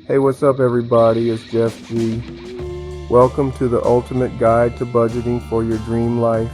Hey, what's up, everybody? It's Jeff G. Welcome to the ultimate guide to budgeting for your dream life.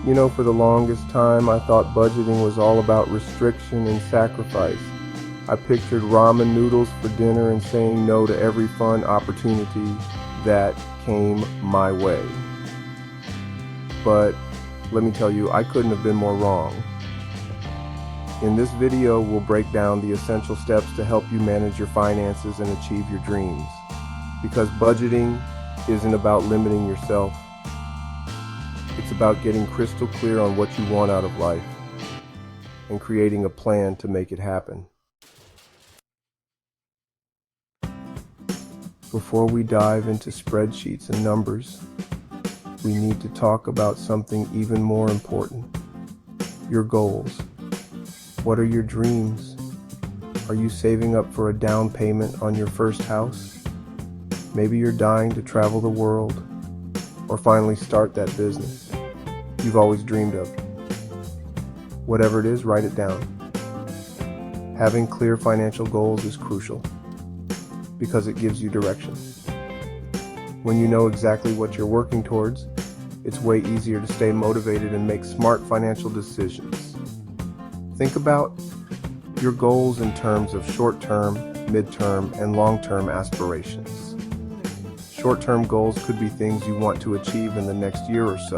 You know, for the longest time, I thought budgeting was all about restriction and sacrifice. I pictured ramen noodles for dinner and saying no to every fun opportunity that came my way. But let me tell you, I couldn't have been more wrong. In this video, we'll break down the essential steps to help you manage your finances and achieve your dreams. Because budgeting isn't about limiting yourself. It's about getting crystal clear on what you want out of life and creating a plan to make it happen. Before we dive into spreadsheets and numbers, we need to talk about something even more important: your goals. What are your dreams? Are you saving up for a down payment on your first house? Maybe you're dying to travel the world or finally start that business you've always dreamed of. Whatever it is, write it down. Having clear financial goals is crucial because it gives you direction. When you know exactly what you're working towards, it's way easier to stay motivated and make smart financial decisions. Think about your goals in terms of short-term, mid-term, and long-term aspirations. Short-term goals could be things you want to achieve in the next year or so,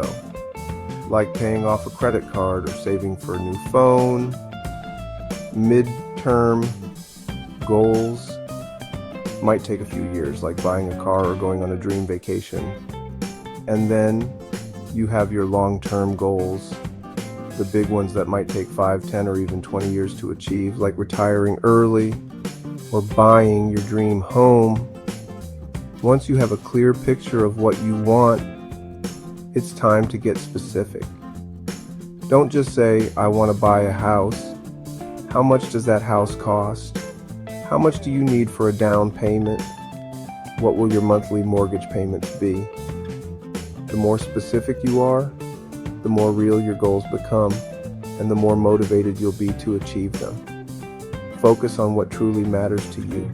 like paying off a credit card or saving for a new phone. Mid-term goals might take a few years, like buying a car or going on a dream vacation. And then you have your long-term goals, the big ones that might take 5, 10, or even 20 years to achieve, like retiring early or buying your dream home. Once you have a clear picture of what you want, it's time to get specific. Don't just say, I want to buy a house. How much does that house cost? How much do you need for a down payment? What will your monthly mortgage payments be? The more specific you are, the more real your goals become, and the more motivated you'll be to achieve them. Focus on what truly matters to you,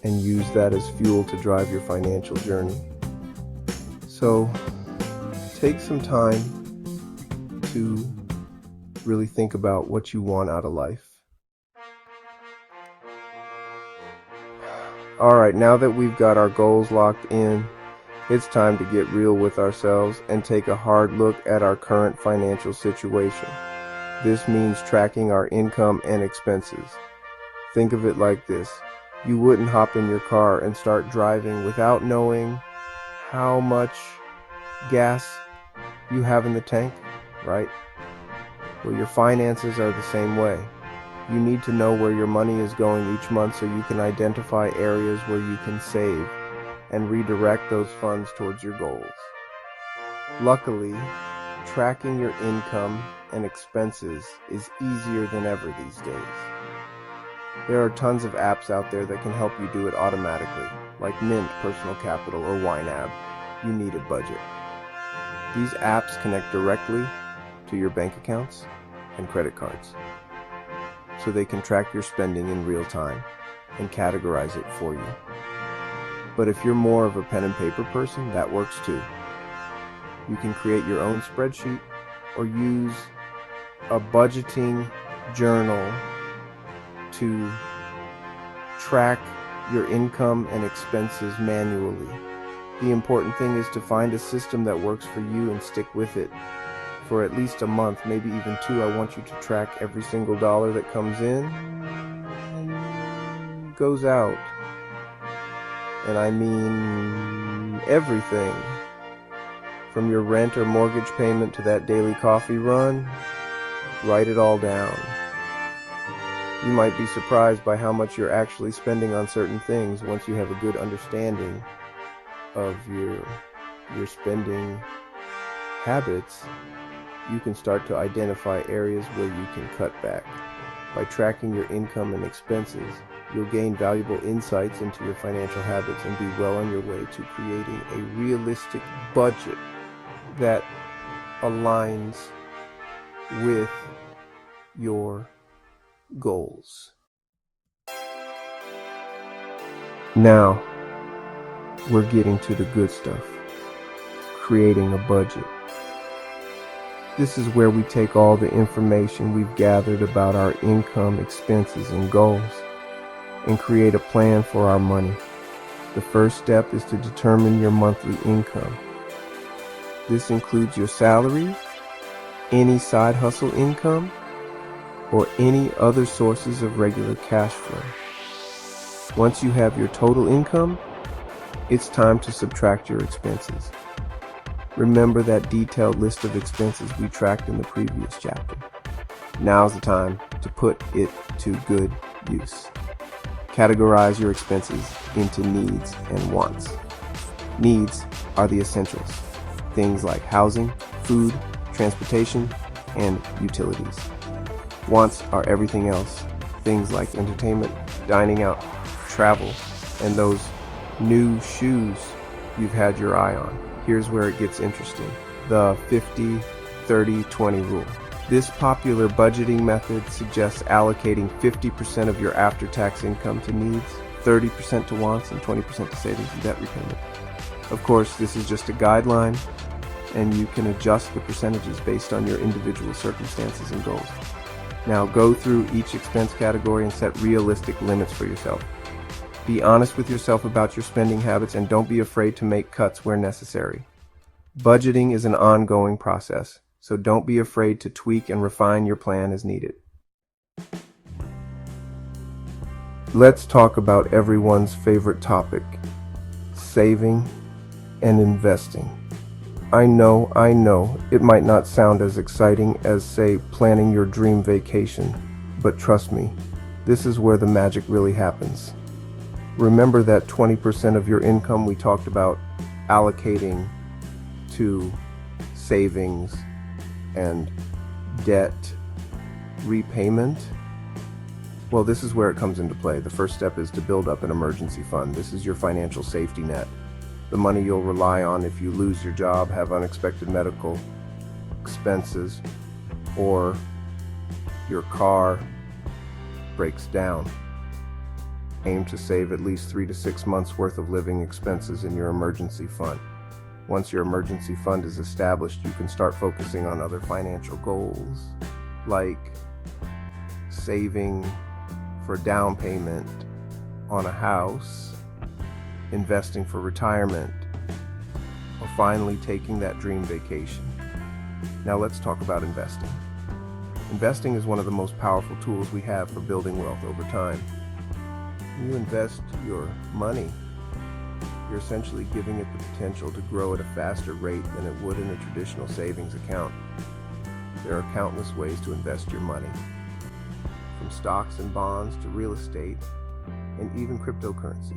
and use that as fuel to drive your financial journey. So, take some time to really think about what you want out of life. Alright, now that we've got our goals locked in, it's time to get real with ourselves and take a hard look at our current financial situation. This means tracking our income and expenses. Think of it like this: you wouldn't hop in your car and start driving without knowing how much gas you have in the tank, right? Well, your finances are the same way. You need to know where your money is going each month so you can identify areas where you can save and redirect those funds towards your goals. Luckily, tracking your income and expenses is easier than ever these days. There are tons of apps out there that can help you do it automatically, like Mint, Personal Capital, or YNAB. You need a budget. These apps connect directly to your bank accounts and credit cards, so they can track your spending in real time and categorize it for you. But if you're more of a pen and paper person, that works too. You can create your own spreadsheet or use a budgeting journal to track your income and expenses manually. The important thing is to find a system that works for you and stick with it for at least a month, maybe even 2. I want you to track every single dollar that comes in and goes out. And I mean everything, from your rent or mortgage payment to that daily coffee run. Write it all down. You might be surprised by how much you're actually spending on certain things once you have a good understanding of your spending habits. You can start to identify areas where you can cut back. By tracking your income and expenses, you'll gain valuable insights into your financial habits and be well on your way to creating a realistic budget that aligns with your goals. Now, we're getting to the good stuff. Creating a budget. This is where we take all the information we've gathered about our income, expenses, and goals and create a plan for our money. The first step is to determine your monthly income. This includes your salary, any side hustle income, or any other sources of regular cash flow. Once you have your total income, it's time to subtract your expenses. Remember that detailed list of expenses we tracked in the previous chapter. Now's the time to put it to good use. Categorize your expenses into needs and wants. Needs are the essentials, things like housing, food, transportation, and utilities. Wants are everything else, things like entertainment, dining out, travel, and those new shoes you've had your eye on. Here's where it gets interesting. The 50-30-20 rule. This popular budgeting method suggests allocating 50% of your after-tax income to needs, 30% to wants, and 20% to savings and debt repayment. Of course, this is just a guideline, and you can adjust the percentages based on your individual circumstances and goals. Now go through each expense category and set realistic limits for yourself. Be honest with yourself about your spending habits and don't be afraid to make cuts where necessary. Budgeting is an ongoing process, so don't be afraid to tweak and refine your plan as needed. Let's talk about everyone's favorite topic, saving and investing. I know, it might not sound as exciting as, say, planning your dream vacation, but trust me, this is where the magic really happens. Remember that 20% of your income we talked about allocating to savings and debt repayment? Well, this is where it comes into play. The first step is to build up an emergency fund. This is your financial safety net. The money you'll rely on if you lose your job, have unexpected medical expenses, or your car breaks down. Aim to save at least 3 to 6 months worth of living expenses in your emergency fund. Once your emergency fund is established, you can start focusing on other financial goals, like saving for down payment on a house, investing for retirement, or finally taking that dream vacation. Now let's talk about investing. Investing is one of the most powerful tools we have for building wealth over time. When you invest your money, you're essentially giving it the potential to grow at a faster rate than it would in a traditional savings account. There are countless ways to invest your money, from stocks and bonds to real estate and even cryptocurrency.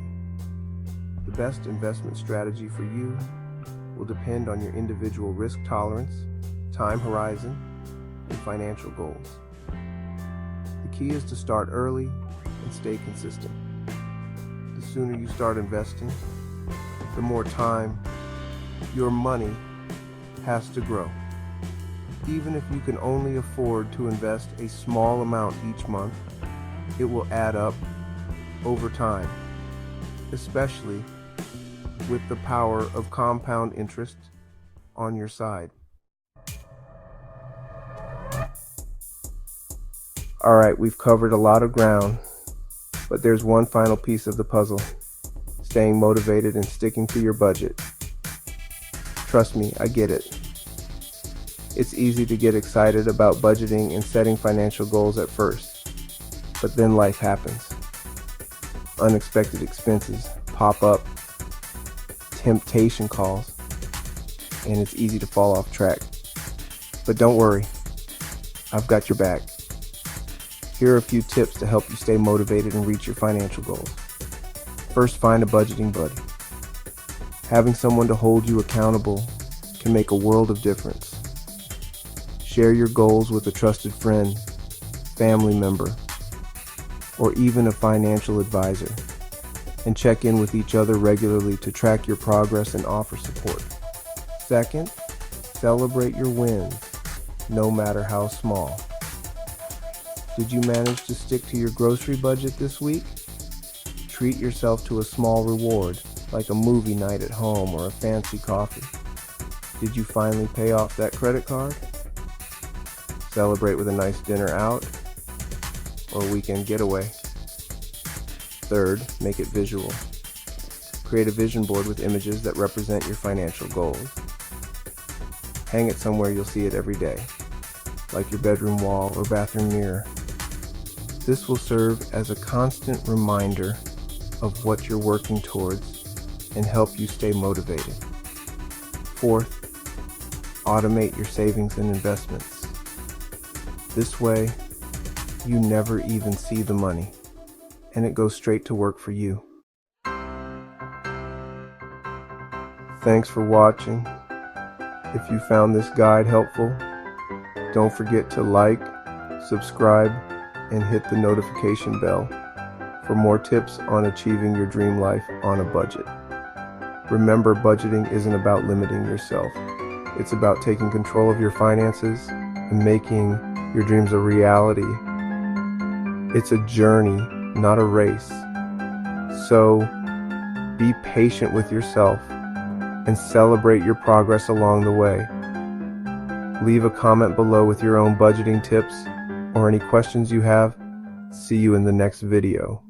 The best investment strategy for you will depend on your individual risk tolerance, time horizon, and financial goals. The key is to start early and stay consistent. The sooner you start investing, the more time your money has to grow. Even if you can only afford to invest a small amount each month, it will add up over time, especially with the power of compound interest on your side. All right, we've covered a lot of ground, but there's one final piece of the puzzle: staying motivated and sticking to your budget. Trust me, I get it. It's easy to get excited about budgeting and setting financial goals at first, but then life happens. Unexpected expenses pop up, temptation calls, and it's easy to fall off track. But don't worry, I've got your back. Here are a few tips to help you stay motivated and reach your financial goals. First, find a budgeting buddy. Having someone to hold you accountable can make a world of difference. Share your goals with a trusted friend, family member, or even a financial advisor, and check in with each other regularly to track your progress and offer support. Second, celebrate your wins, no matter how small. Did you manage to stick to your grocery budget this week? treat yourself to a small reward, like a movie night at home or a fancy coffee. Did you finally pay off that credit card? Celebrate with a nice dinner out or a weekend getaway. Third, make it visual. Create a vision board with images that represent your financial goals. Hang it somewhere you'll see it every day, like your bedroom wall or bathroom mirror. This will serve as a constant reminder of what you're working towards and help you stay motivated. Fourth, automate your savings and investments. This way, you never even see the money, and it goes straight to work for you. Thanks for watching. If you found this guide helpful, don't forget to like, subscribe, and hit the notification bell for more tips on achieving your dream life on a budget. Remember, budgeting isn't about limiting yourself. It's about taking control of your finances and making your dreams a reality. It's a journey, not a race. So be patient with yourself and celebrate your progress along the way. Leave a comment below with your own budgeting tips or any questions you have. See you in the next video.